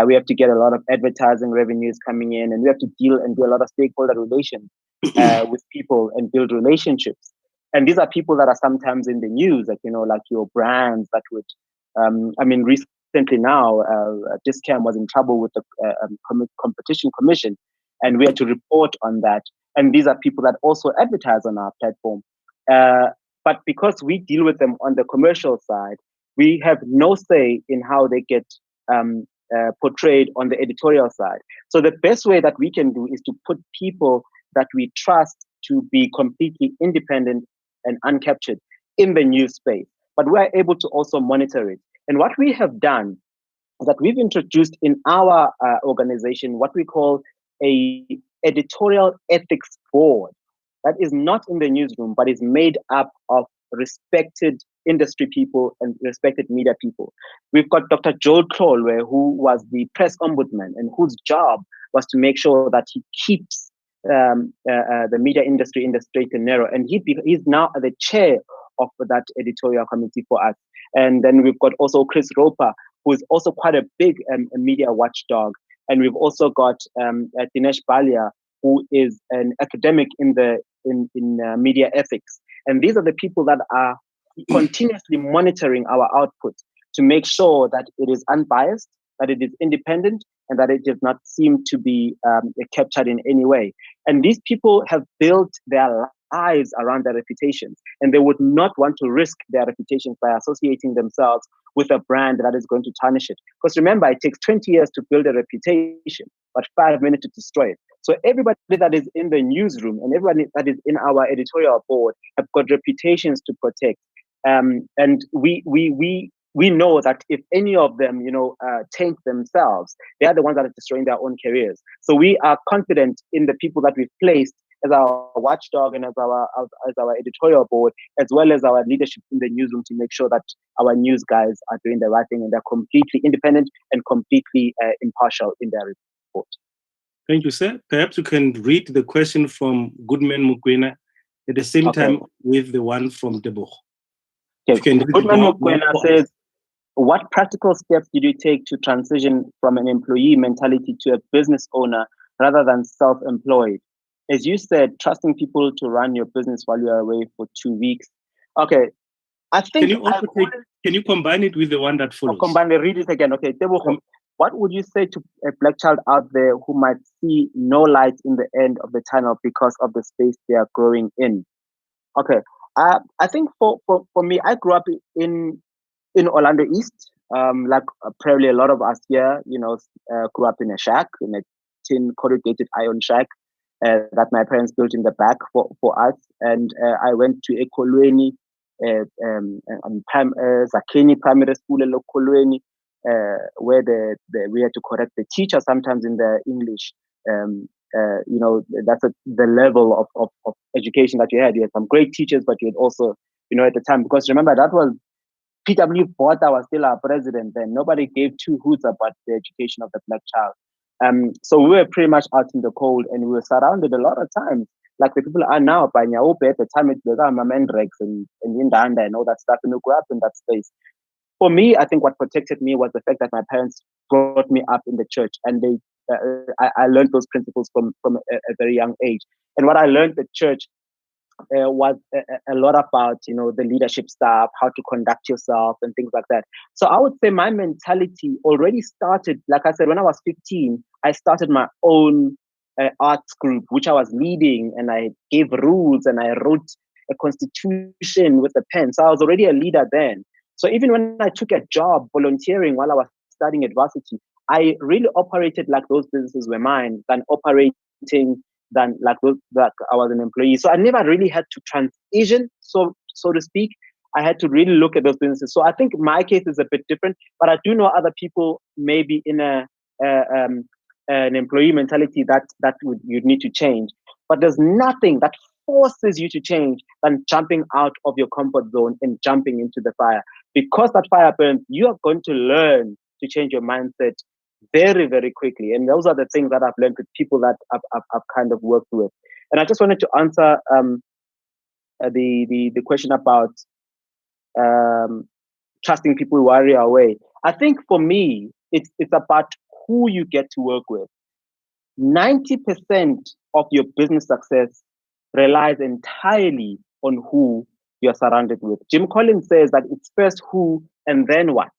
We have to get a lot of advertising revenues coming in, and we have to deal and do a lot of stakeholder relations with people and build relationships. And these are people that are sometimes in the news, like, you know, like your brands that would, recently now, Discam was in trouble with the Competition Commission, and we had to report on that. And these are people that also advertise on our platform. But because we deal with them on the commercial side, we have no say in how they get portrayed on the editorial side. So the best way that we can do is to put people that we trust to be completely independent and uncaptured in the news space. But we are able to also monitor it. And what we have done is that we've introduced in our organization what we call a editorial ethics board that is not in the newsroom, but is made up of respected industry people and respected media people. We've got Dr. Joel Krolwe, who was the press ombudsman and whose job was to make sure that he keeps the media industry in the straight and narrow. And he's now the chair of that editorial committee for us. And then we've got also Chris Roper, who is also quite a big media watchdog. And we've also got Dinesh Balia, who is an academic in media ethics. And these are the people that are continuously monitoring our output to make sure that it is unbiased, that it is independent, and that it does not seem to be captured in any way. And these people have built their lives around their reputations, and they would not want to risk their reputations by associating themselves with a brand that is going to tarnish it. Because remember, it takes 20 years to build a reputation, but 5 minutes to destroy it. So everybody that is in the newsroom and everybody that is in our editorial board have got reputations to protect. And we know that if any of them, taint themselves, they are the ones that are destroying their own careers. So we are confident in the people that we've placed as our watchdog and as our editorial board, as well as our leadership in the newsroom, to make sure that our news guys are doing the right thing and they're completely independent and completely impartial in their report. Thank you, sir. Perhaps you can read the question from Goodman Mukwena at the same time with the one from Debo. Okay. Goodman Mukwena says, what practical steps did you take to transition from an employee mentality to a business owner rather than self-employed? As you said, trusting people to run your business while you're away for 2 weeks. Okay, I think... Can you combine it with the one that follows? Read it again. Okay, what would you say to a black child out there who might see no light in the end of the tunnel because of the space they are growing in? Okay, I think for me, I grew up in Orlando East, like probably a lot of us here, grew up in a shack, in a tin corrugated iron shack that my parents built in the back for us. And I went to Ekolweni, Zakeni Primary School in Ekolweni, where we had to correct the teacher sometimes in the English. That's the level of education that you had. You had some great teachers, but you had also, at the time, because remember, that was P.W. Botha was still our president then. Nobody gave two hoots about the education of the black child. So we were pretty much out in the cold, and we were surrounded a lot of times, like the people are now by Nyaope. At the time, it was Mamendrex and Indanda and all that stuff, and we grew up in that space. For me, I think what protected me was the fact that my parents brought me up in the church, and I learned those principles from a very young age. And what I learned at church was a lot about, the leadership stuff, how to conduct yourself and things like that. So I would say my mentality already started, like I said, when I was 15, I started my own arts group, which I was leading, and I gave rules and I wrote a constitution with a pen. So I was already a leader then. So even when I took a job volunteering while I was studying at varsity, I really operated like those businesses were mine, than like I was an employee. So I never really had to transition, so to speak. I had to really look at those businesses. So I think my case is a bit different, but I do know other people maybe in an employee mentality that you'd need to change. But there's nothing that forces you to change than jumping out of your comfort zone and jumping into the fire. Because that fire burns, you are going to learn to change your mindset very, very quickly. And those are the things that I've learned with people that I've kind of worked with. And I just wanted to answer the question about trusting people who worry away. I think for me, it's about who you get to work with. 90% of your business success relies entirely on who you're surrounded with. Jim Collins says that it's first who and then what.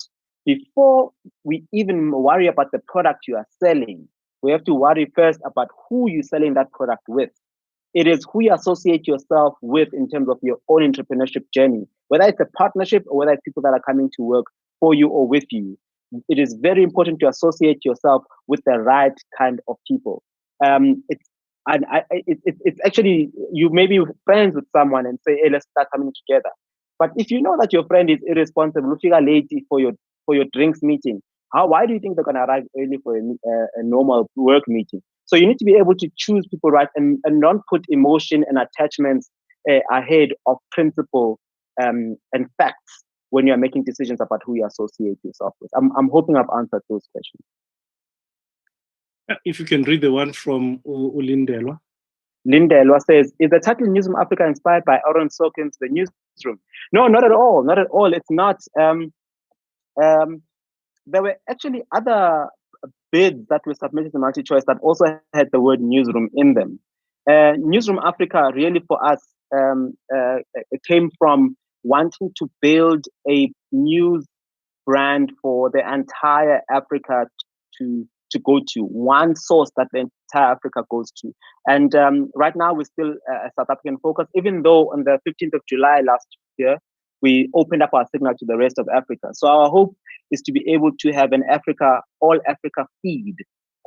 Before we even worry about the product you are selling, we have to worry first about who you're selling that product with. It is who you associate yourself with in terms of your own entrepreneurship journey, whether it's a partnership or whether it's people that are coming to work for you or with you. It is very important to associate yourself with the right kind of people. It's actually, you may be friends with someone and say, hey, let's start coming together. But if you know that your friend is irresponsible, looking late for your drinks meeting, why do you think they're going to arrive early for a normal work meeting? So you need to be able to choose people right and not put emotion and attachments ahead of principle and facts when you're making decisions about who you associate yourself with. I'm hoping I've answered those questions. If you can read the one from Lindelwa. Lindelwa says, is the title Newsroom Africa inspired by Aaron Sorkin's The Newsroom? No, not at all. Not at all. It's not. There were actually other bids that were submitted to MultiChoice that also had the word newsroom in them. Newsroom Africa really for us it came from wanting to build a news brand for the entire Africa to go to, one source that the entire Africa goes to. And right now we're still South African focused, even though on the 15th of July last year, we opened up our signal to the rest of Africa. So our hope is to be able to have an all Africa feed.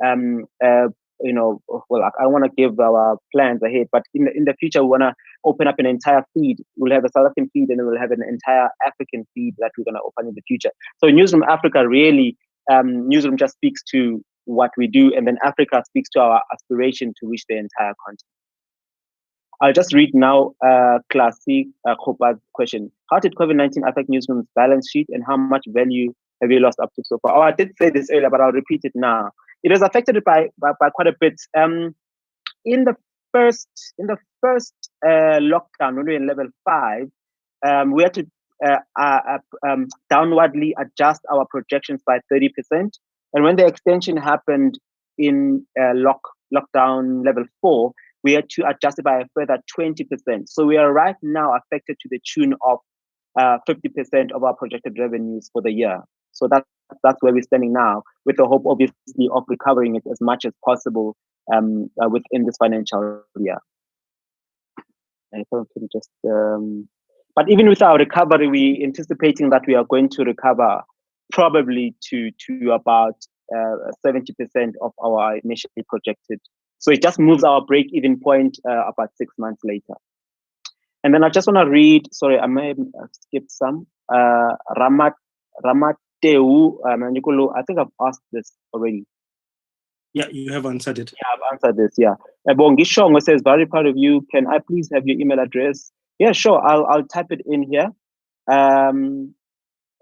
Well, I want to give our plans ahead, but in the future, we want to open up an entire feed. We'll have a South African feed, and then we'll have an entire African feed that we're going to open in the future. So Newsroom Africa really, Newsroom just speaks to what we do, and then Africa speaks to our aspiration to reach the entire continent. I'll just read now Classy Khopa's question. How did COVID-19 affect Newsroom's balance sheet, and how much value have you lost up to so far? Oh, I did say this earlier, but I'll repeat it now. It was affected by quite a bit. In the first lockdown, when we were in level 5, we had to downwardly adjust our projections by 30%. And when the extension happened in lockdown level 4, we had to adjust it by a further 20%. So we are right now affected to the tune of 50% of our projected revenues for the year. So that's where we're standing now, with the hope, obviously, of recovering it as much as possible within this financial year. But even with our recovery, we're anticipating that we are going to recover probably to about 70% of our initially projected. So it just moves our break-even point about 6 months later. And then I just want to read, sorry, I may have skipped some. Ramateu, I think I've asked this already. Yeah, you have answered it. Yeah, I've answered this, yeah. Bongishongo says, very proud of you. Can I please have your email address? Yeah, sure, I'll type it in here.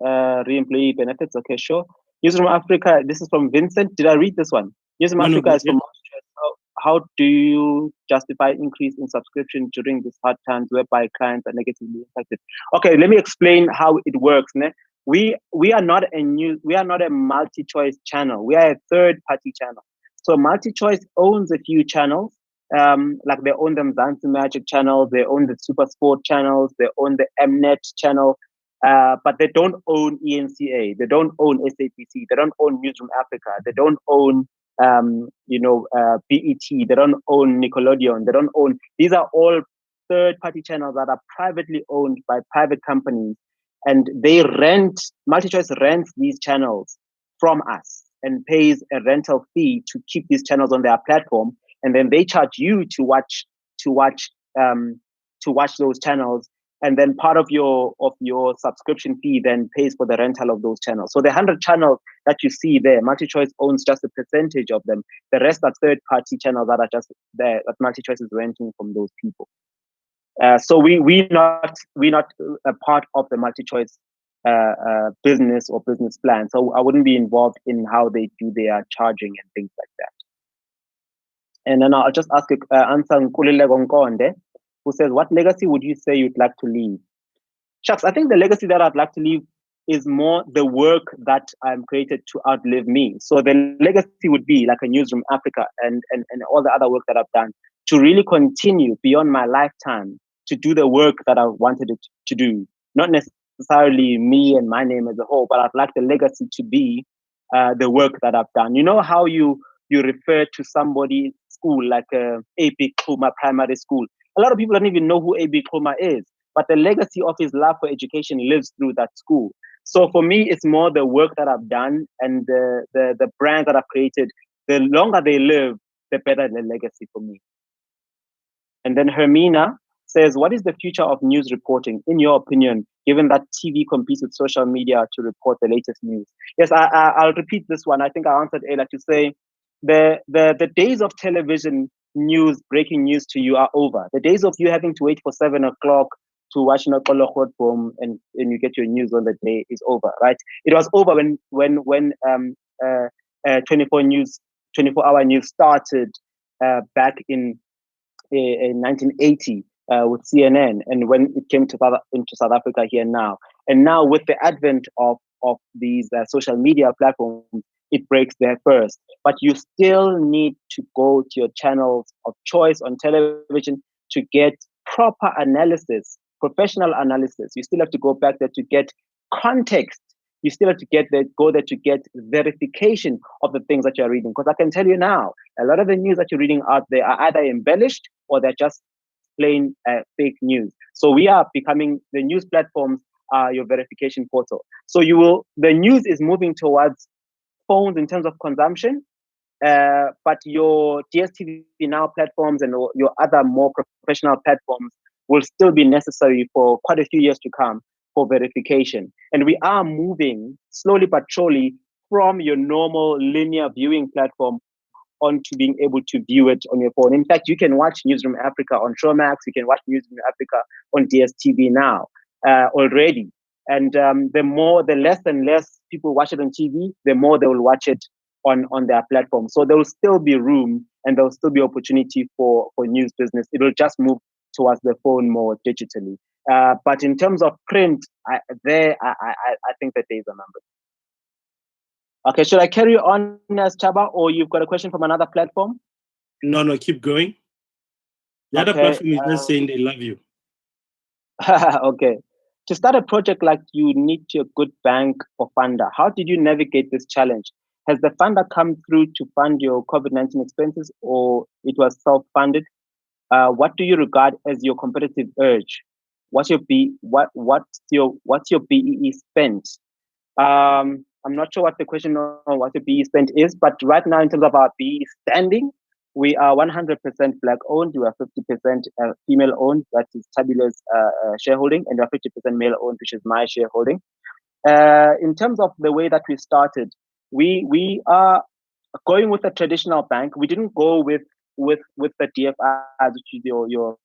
Re-employee benefits, okay, sure. Newsroom Africa, this is from Vincent. Did I read this one? Newsroom Africa is from how do you justify increase in subscription during these hard times whereby clients are negatively impacted? Okay, let me explain how it works. We are not a MultiChoice channel. We are a third-party channel. So MultiChoice owns a few channels, like they own the Mzansi Magic channel, they own the Super Sport channels, they own the Mnet channel, but they don't own ENCA, they don't own SABC, they don't own Newsroom Africa, they don't own BET, they don't own Nickelodeon, they don't own. These are all third-party channels that are privately owned by private companies, and MultiChoice rents these channels from us and pays a rental fee to keep these channels on their platform, and then they charge you to watch those channels, and then part of your subscription fee then pays for the rental of those channels. So the 100 channels that you see there, MultiChoice owns just a percentage of them. The rest are third-party channels that are just there that MultiChoice is renting from those people. So we're not a part of the MultiChoice business or business plan. So I wouldn't be involved in how they do their charging and things like that. And then I'll just ask answer Nkululeko Nkonde, who says, what legacy would you say you'd like to leave? Shucks, I think the legacy that I'd like to leave is more the work that I'm created to outlive me. So the legacy would be like a Newsroom Africa and all the other work that I've done to really continue beyond my lifetime to do the work that I wanted it to do. Not necessarily me and my name as a whole, but I'd like the legacy to be the work that I've done. You know how you refer to somebody's school like A.B. Kluma Primary School. A lot of people don't even know who A.B. Kluma is, but the legacy of his love for education lives through that school. So for me, it's more the work that I've done and the brand that I've created. The longer they live, the better the legacy for me. And then Hermina says, what is the future of news reporting, in your opinion, given that TV competes with social media to report the latest news? Yes, I'll repeat this one. I think I answered earlier to say the days of television news, breaking news to you are over. The days of you having to wait for 7 o'clock to watch Boom and you get your news on the day is over, right? It was over when 24-hour news started back in 1980 with CNN, and when it came into South Africa here now. And now with the advent of these social media platforms, it breaks there first. But you still need to go to your channels of choice on television to get proper analysis, professional analysis. You still have to go back there to get context. You still have to go there to get verification of the things that you're reading. Because I can tell you now, a lot of the news that you're reading out there are either embellished or they're just plain fake news. So we are becoming, the news platforms are your verification portal. So the news is moving towards phones in terms of consumption, but your DSTV Now platforms and your other more professional platforms will still be necessary for quite a few years to come for verification. And we are moving slowly but surely from your normal linear viewing platform onto being able to view it on your phone. In fact, you can watch Newsroom Africa on Showmax, you can watch Newsroom Africa on DSTV Now already. And the less and less people watch it on TV, the more they will watch it on their platform. So there will still be room and there will still be opportunity for news business. It will just move towards the phone more digitally. But in terms of print, I think the days are numbered. Okay, should I carry on as Chaba, or you've got a question from another platform? No, keep going. The other platform is just saying they love you. Okay. To start a project like you need a good bank or funder. How did you navigate this challenge? Has the funder come through to fund your COVID-19 expenses, or it was self-funded? What do you regard as your competitive edge? What's your BEE spent? I'm not sure what the question on what the BEE spent is, but right now in terms of our BEE standing, we are 100% Black owned. We are 50% female owned. That is Tabula's shareholding, and we are 50% male owned, which is my shareholding. In terms of the way that we started, we are going with a traditional bank. We didn't go with the DFIs, which is your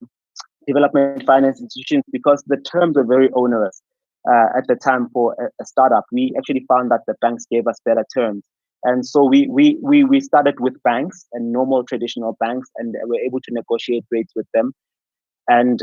development finance institutions, because the terms were very onerous at the time for a startup. We actually found that the banks gave us better terms. And so we started with banks and normal traditional banks, and were able to negotiate rates with them. And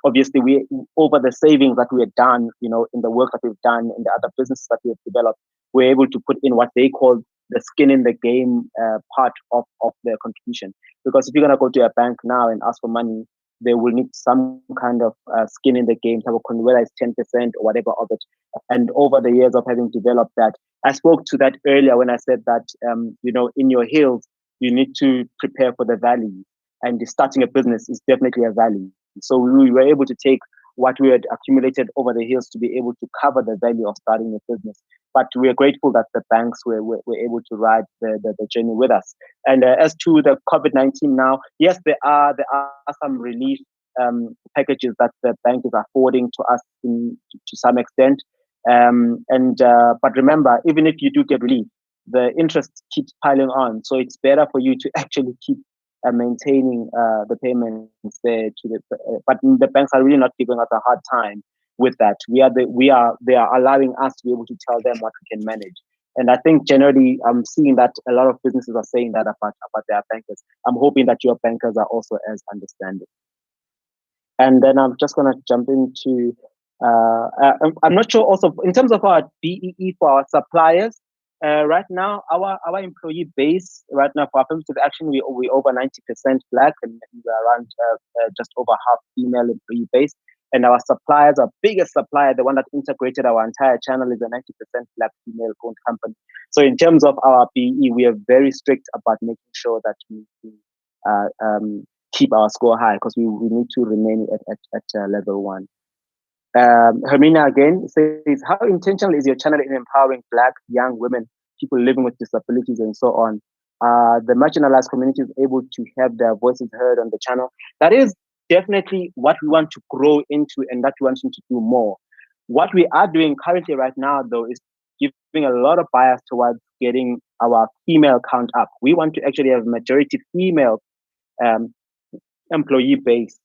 obviously, we over the savings that we had done, in the work that we've done, in the other businesses that we've developed, we're able to put in what they call the skin in the game part of their contribution. Because if you're going to go to a bank now and ask for money, they will need some kind of skin in the game, whether it's 10% or whatever of it. And over the years of having developed that, I spoke to that earlier when I said that, in your hills, you need to prepare for the valley. And starting a business is definitely a valley. So we were able to take what we had accumulated over the years to be able to cover the value of starting a business. But we are grateful that the banks were able to ride the journey with us. And as to the COVID-19 now, yes, there are some relief packages that the bank is affording to us to some extent. But remember, even if you do get relief, the interest keeps piling on. So it's better for you to actually keep maintaining the payments there to but the banks are really not giving us a hard time with that. They are allowing us to be able to tell them what we can manage. And I think generally I'm seeing that a lot of businesses are saying that about their bankers. I'm hoping that your bankers are also as understanding. And then I'm just going to jump into, I'm not sure also in terms of our BEE for our suppliers. Right now, our employee base right now for affirmative action, we over 90% Black, and we're around just over half female employee base. And our suppliers, our biggest supplier, the one that integrated our entire channel, is a 90% Black female-owned company. So in terms of our BEE, we are very strict about making sure that we keep our score high, because we need to remain at level 1. Hermina again says, how intentional is your channel in empowering Black young women, people living with disabilities and so on? The marginalized community is able to have their voices heard on the channel. That is definitely what we want to grow into, and that we want to do more. What we are doing currently right now, though, is giving a lot of bias towards getting our female count up. We want to actually have majority female employee base,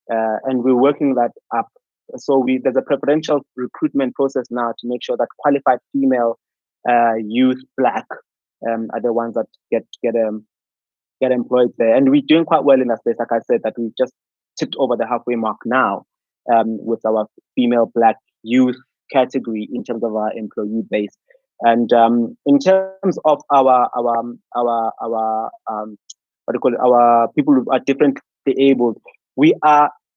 and we're working that up. So there's a preferential recruitment process now to make sure that qualified female youth Black are the ones that get employed there. And we're doing quite well in that space. Like I said, that we've just tipped over the halfway mark now with our female Black youth category in terms of our employee base. And in terms of our what do you call it, our people who are differently abled,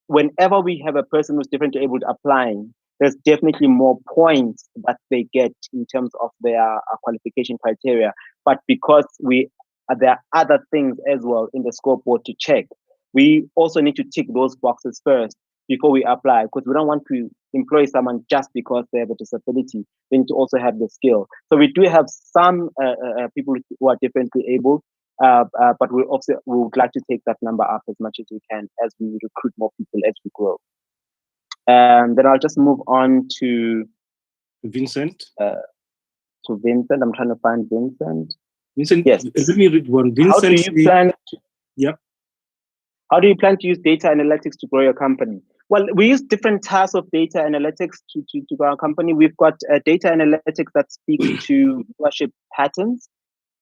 whenever we have a person who's differently abled applying, there's definitely more points that they get in terms of their qualification criteria. But because there are other things as well in the scoreboard to check, we also need to tick those boxes first before we apply, because we don't want to employ someone just because they have a disability. They need to also have the skill. So we do have some people who are differently abled, but we would like to take that number up as much as we can as we recruit more people as we grow. And then I'll just move on to Vincent. To Vincent. I'm trying to find Vincent. Vincent, yes. Let me read one. Vincent, how do you plan? Yep. How do you plan to use data analytics to grow your company? Well, we use different types of data analytics to grow our company. We've got data analytics that speaks to viewership patterns,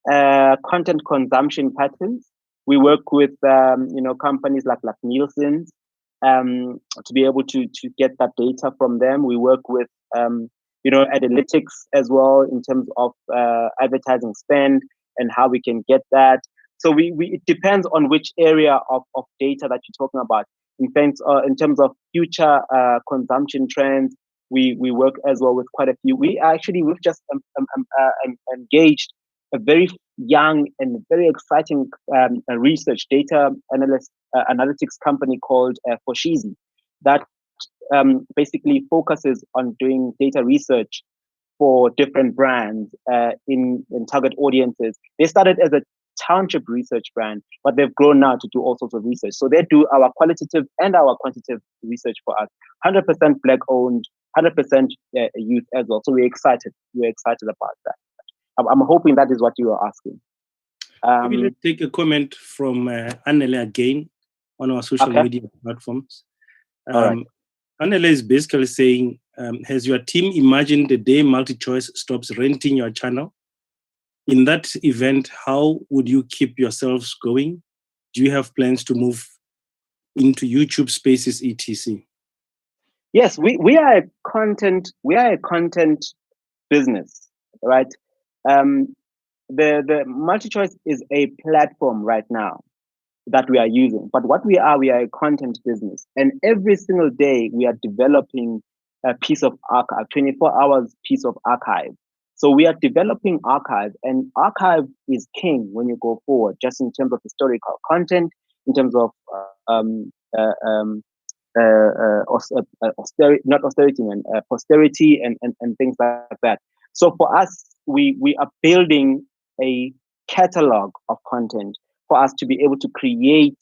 content consumption patterns. We work with companies like Nielsen's to be able to get that data from them. We work with analytics as well in terms of advertising spend and how we can get that. So it depends on which area of data that you're talking about. In terms of future consumption trends, we work as well with quite a few. We've just engaged a very young and very exciting research data analytics company called Foshizi that basically focuses on doing data research for different brands in target audiences. They started as a township research brand, but they've grown now to do all sorts of research. So they do our qualitative and our quantitative research for us. 100% Black owned, 100% youth as well. So we're excited. We're excited about that. I'm hoping that is what you are asking. Maybe let's take a comment from Annele again on our social media platforms. Right. Annele is basically saying, has your team imagined the day MultiChoice stops renting your channel? In that event, how would you keep yourselves going? Do you have plans to move into YouTube Spaces, etc.? Yes, we are a content business, right? The MultiChoice is a platform right now that we are using, but what we are a content business, and every single day we are developing a piece of archive, 24 hours piece of archive. So we are developing archive, and archive is king when you go forward, just in terms of historical content, in terms of austerity, not austerity, posterity and things like that. So for us, we are building a catalog of content for us to be able to create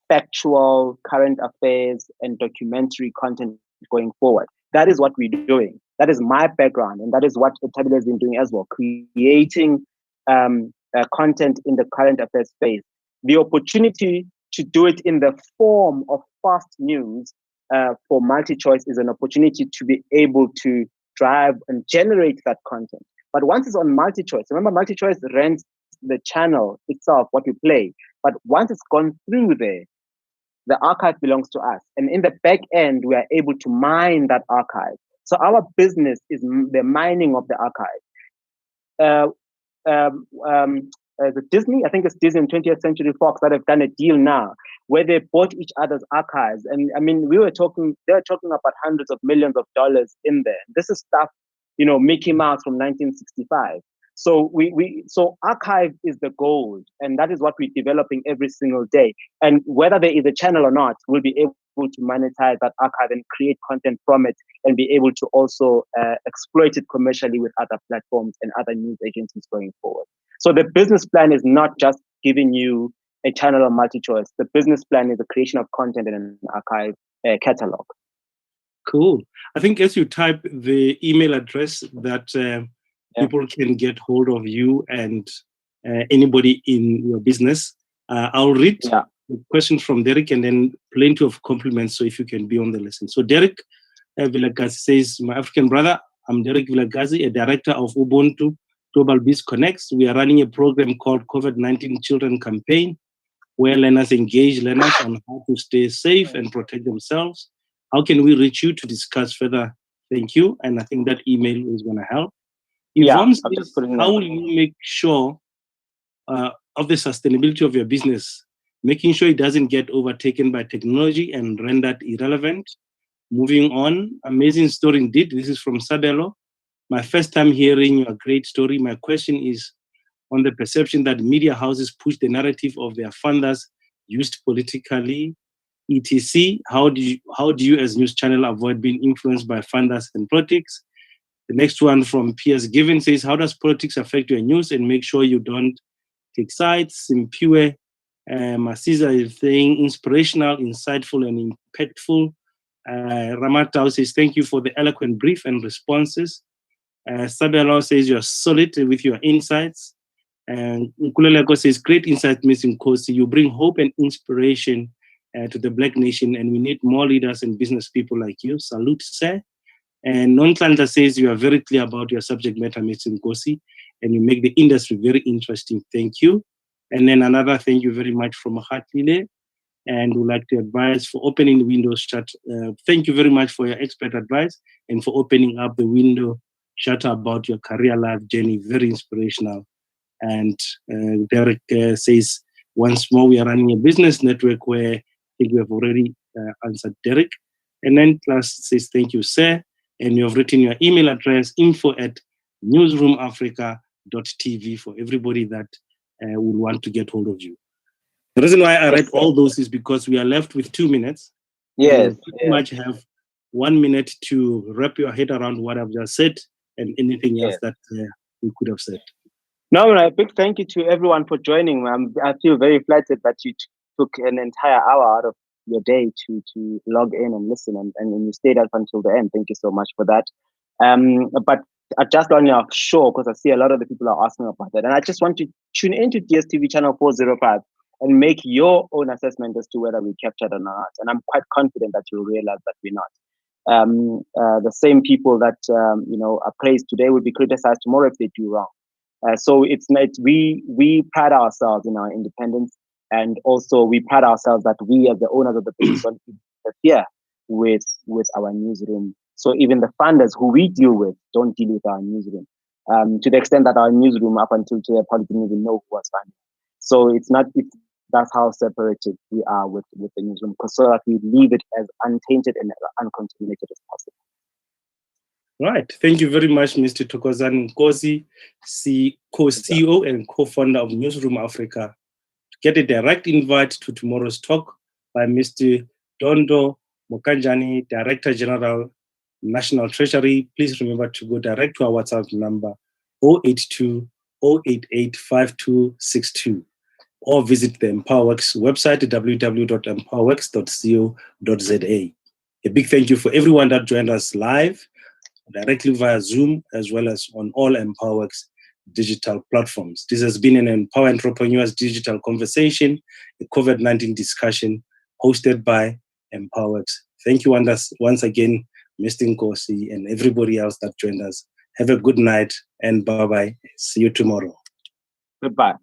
factual, current affairs, and documentary content going forward. That is what we're doing. That is my background, and that is what Tabile has been doing as well, creating content in the current affairs space. The opportunity to do it in the form of fast news for MultiChoice is an opportunity to be able to drive and generate that content. But once it's on MultiChoice, remember MultiChoice rents the channel itself, what you play. But once it's gone through there, the archive belongs to us. And in the back end, we are able to mine that archive. So our business is the mining of the archive. The Disney, I think it's Disney and 20th Century Fox that have done a deal now where they bought each other's archives. And I mean, they were talking about hundreds of millions of dollars in there. This is stuff, Mickey Mouse from 1965. So so archive is the gold, and that is what we're developing every single day. And whether there is a channel or not, we'll be able to monetize that archive and create content from it, and be able to also exploit it commercially with other platforms and other news agencies going forward. So the business plan is not just giving you a channel on MultiChoice. The business plan is the creation of content in an archive catalog. Cool. I think as you type the email address that people can get hold of you and anybody in your business, I'll read the questions from Derek and then plenty of compliments. So if you can be on the lesson. So Derek Vilagazi says, my African brother, I'm Derek Vilagazi, a director of Ubuntu Global Biz Connects. We are running a program called COVID-19 Children Campaign, where learners engage learners on how to stay safe and protect themselves. How can we reach you to discuss further? Thank you. And I think that email is going to help. Yvonne says, how will you make sure of the sustainability of your business, making sure it doesn't get overtaken by technology and rendered irrelevant? Moving on, amazing story indeed. This is from Sabelo. My first time hearing your great story. My question is on the perception that media houses push the narrative of their funders used politically, etc. How do you as news channel avoid being influenced by funders and politics? The next one from Piers Given says, how does politics affect your news and make sure you don't take sides? Simpiwe Masiza is saying, inspirational, insightful, and impactful. Ramatau says, thank you for the eloquent brief and responses. Sabelo says, you're solid with your insights. And Nkuleleko says, great insight, Ms. Nkosi. You bring hope and inspiration to the Black nation, and we need more leaders and business people like you. Salute, sir. And Nontlanda says, you are very clear about your subject matter, Ms. Nkosi, and you make the industry very interesting. Thank you. And then another thank you very much from Mahatlile, and would like to advise for opening the window shut. Thank you very much for your expert advice and for opening up the window shutter about your career life journey. Very inspirational. And Derek says, once more, we are running a business network where I think we have already answered Derek. And then Class says, thank you, sir. And you have written your email address, info@newsroomafrica.tv for everybody that would want to get hold of you. The reason why I read all those is because we are left with 2 minutes. Yes. You pretty much have 1 minute to wrap your head around what I've just said and anything else that we could have said. No, a big thank you to everyone for joining. I feel very flattered that you took an entire hour out of your day to log in and listen, and you stayed up until the end. Thank you so much for that. But I just want to sure, because I see a lot of the people are asking about that, and I just want to tune into DSTV channel 405 and make your own assessment as to whether we captured or not. And I'm quite confident that you'll realize that we're not. The same people that are praised today will be criticized tomorrow if they do wrong. So it's not, we pride ourselves in our independence, and also we pride ourselves that we as the owners of the business don't interfere with our newsroom. So even the funders who we deal with don't deal with our newsroom, to the extent that our newsroom up until today probably didn't even know who was funding. So that's how separated we are with the newsroom, so that we leave it as untainted and uncontaminated as possible. Right. Thank you very much, Mr. Thokozani Nkosi, co-CEO and co-founder of Newsroom Africa. To get a direct invite to tomorrow's talk by Mr. Dondo Mokanjani, Director General, National Treasury. Please remember to go direct to our WhatsApp number 082 088 5262 or visit the EmpowerWorks website www.empowerworks.co.za. A big thank you for everyone that joined us live, directly via Zoom, as well as on all EmpowerWorks digital platforms. This has been an Empower Entrepreneurs Digital Conversation, a COVID-19 discussion hosted by EmpowerWorks. Thank you once again, Mr. Nkosi, and everybody else that joined us. Have a good night and bye-bye. See you tomorrow. Goodbye.